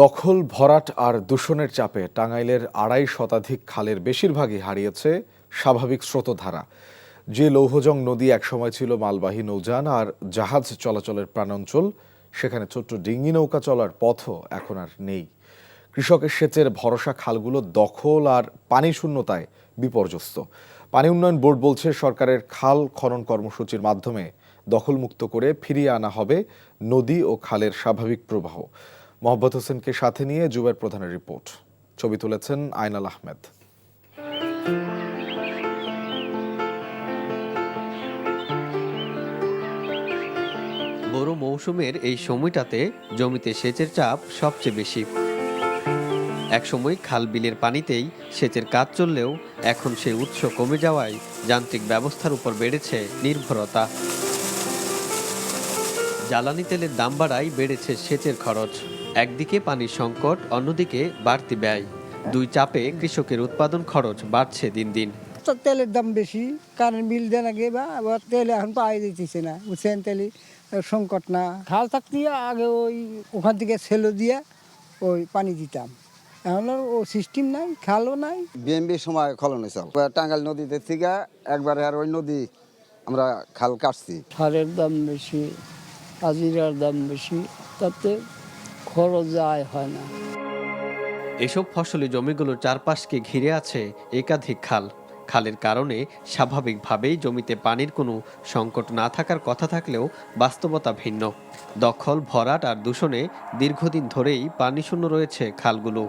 দখল, ভরাট আর দূষণের চাপে টাঙ্গাইলের ২.৫ শতাধিক খালের বেশিরভাগই হারিয়েছে স্বাভাবিক স্রোতধারা। যে লৌহজং নদী একসময় ছিল মালবাহী নৌযান আর জাহাজ চলাচলের প্রাণাঞ্চল, সেখানে ছোট্ট ডিঙি নৌকা চলার পথও এখন আর নেই। কৃষকের সেচের ভরসা খালগুলো দখল আর পানি শূন্যতায় বিপর্যস্ত। পানি উন্নয়ন বোর্ড বলছে সরকারের খাল খনন কর্মসূচির মাধ্যমে দখলমুক্ত করে ফিরিয়ে আনা হবে নদী ও খালের স্বাভাবিক প্রবাহ। মোহাম্মদ হোসেনকে সাথে নিয়ে জুবায়ের প্রধানের রিপোর্ট। ছবি তুলেছেন আইনাল আহমেদ। বড় মৌসুমের এই সময়টাতে জমিতে সেচের চাপ সবচেয়ে বেশি। একসময় খাল বিলের পানিতেই সেচের কাজ চললেও এখন সেই উৎস কমে যাওয়ায় যান্ত্রিক ব্যবস্থার উপর বেড়েছে নির্ভরতা। জ্বালানি তেলের দাম বাড়ায় বেড়েছে সেচের খরচ। একদিকে পানির সংকট, অন্যদিকে বাড়তি ব্যয়। দুই চাপে কৃষকের উৎপাদন খরচ বাড়ছে দিন দিন। তেলের দাম বেশি, কারেন্ট বিল দেন আগে বা আবার তেল এখন পাওয়া যেতেছে না, বুঝছেন, তেলে সংকট না। খাল থাকতে আগে ওখান থেকে সেলো দিয়ে পানি দিতাম, এখন ও সিস্টেম নাই, খালও নাই। বিএমবির সময় খলন হয়েছে টাঙ্গাইল নদীতে থেকে একবার আর ওই নদী আমরা খাল কাটছি। সারের দাম বেশি, হাজিরার দাম বেশি, তাতে খরচ যায় হয় না। এসব ফসলি জমিগুলোর চারপাশকে ঘিরে আছে একাধিক খাল। খালের কারণে স্বাভাবিকভাবেই জমিতে পানির কোনো সংকট না থাকার কথা থাকলেও বাস্তবতা ভিন্ন। দখল, ভরাট আর দূষণে দীর্ঘদিন ধরেই পানিশূন্য রয়েছে খালগুলো।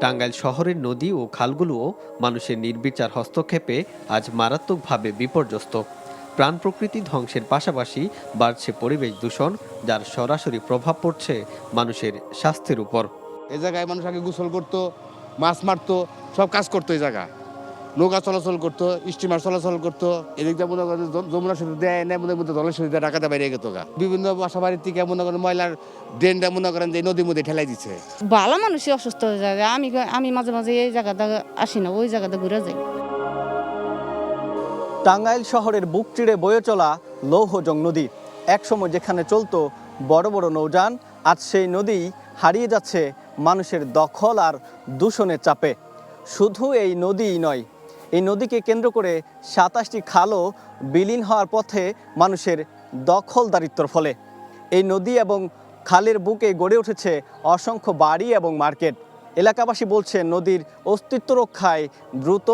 টাঙ্গাইল শহরের নদী ও খালগুলোও মানুষের নির্বিচার হস্তক্ষেপে আজ মারাত্মকভাবে বিপর্যস্ত। প্রাণ প্রকৃতি ধ্বংসের পাশাপাশি বাড়ছে পরিবেশ দূষণ, যার সরাসরি প্রভাব পড়ছে মানুষের স্বাস্থ্যের উপর। এই জায়গায় মানুষ আগে গোসল করতো, মাছ মারতো, সব কাজ করতো। এই জায়গা নৌকা চলাচল করতো, স্টিমার চলাচল করতো। এদিক দিয়ে মনে করেন যমুনা সেতু দেয় না, মনে মধ্যে দলের সেতু ঢাকাতে বাইরে গেত গা। বিভিন্ন বাসা বাড়ির থেকে মনে করেন ময়লার ড্রেনটা মনে করেন যে নদীর মধ্যে ঠেলাই দিচ্ছে। ভালো মানুষই অসুস্থ হয়ে যায়। আমি মাঝে মাঝে এই জায়গাটা আসি না, ওই জায়গাটা ঘুরে যাই। টাঙ্গাইল শহরের বুক চিড়ে বয়ে চলা লৌহজং নদী, একসময় যেখানে চলতো বড় বড় নৌযান, আজ সেই নদী হারিয়ে যাচ্ছে মানুষের দখল আর দূষণের চাপে। শুধু এই নদীই নয়, এই নদীকে কেন্দ্র করে ২৭টি খালও বিলীন হওয়ার পথে মানুষের দখলদারিত্বর ফলে। এই নদী এবং খালের বুকে গড়ে উঠেছে অসংখ্য বাড়ি এবং মার্কেট। এলাকাবাসী বলছে নদীর অস্তিত্ব রক্ষায় দ্রুত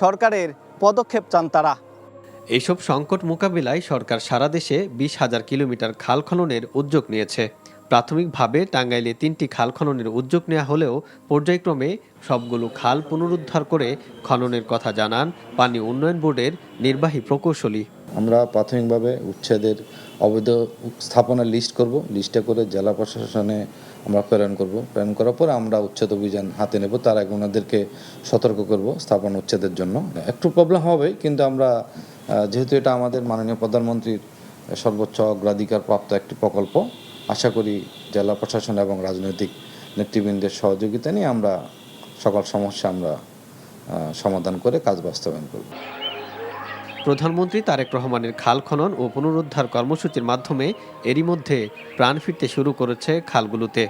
সরকারের পদক্ষেপ চান তারা। এইসব সংকট মোকাবিলায় সরকার সারা দেশে ২০,০০০ কিলোমিটার খাল খননের উদ্যোগ নিয়েছে। প্রাথমিকভাবে টাঙ্গাইলে ৩টি খাল খননের উদ্যোগ নেওয়া হলেও পর্যায়ক্রমে সবগুলো খাল পুনরুদ্ধার করে খননের কথা জানান পানি উন্নয়ন বোর্ডের নির্বাহী প্রকৌশলী। আমরা প্রাথমিকভাবে উচ্ছেদের অবৈধ স্থাপনার লিস্ট করব, লিস্টে করে জেলা প্রশাসনে আমরা প্রেরণ করব। প্রেরণ করার পর আমরা উচ্ছেদ অভিযান হাতে নেব, তার আগে ওনাদেরকে সতর্ক করব স্থাপনা উচ্ছেদের জন্য। একটু প্রবলেম হবে, কিন্তু আমরা যেহেতু এটা আমাদের মাননীয় প্রধানমন্ত্রীর সর্বোচ্চ অগ্রাধিকার প্রাপ্ত একটি প্রকল্প, আশা করি জেলা প্রশাসন এবং রাজনৈতিক নেতৃবৃন্দের সহযোগিতা নিয়ে আমরা সকল সমস্যা আমরা সমাধান করে কাজ বাস্তবায়ন করব। প্রধানমন্ত্রী তারেক রহমানের খাল খনন ও পুনরুদ্ধার কর্মসূচির মাধ্যমে এরই মধ্যে প্রাণ ফিরতে শুরু করেছে খালগুলোতে।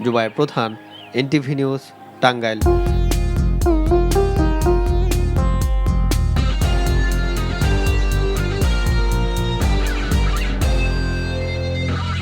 জুবায়ের প্রধান, এনটিভি নিউজ, টাঙ্গাইল।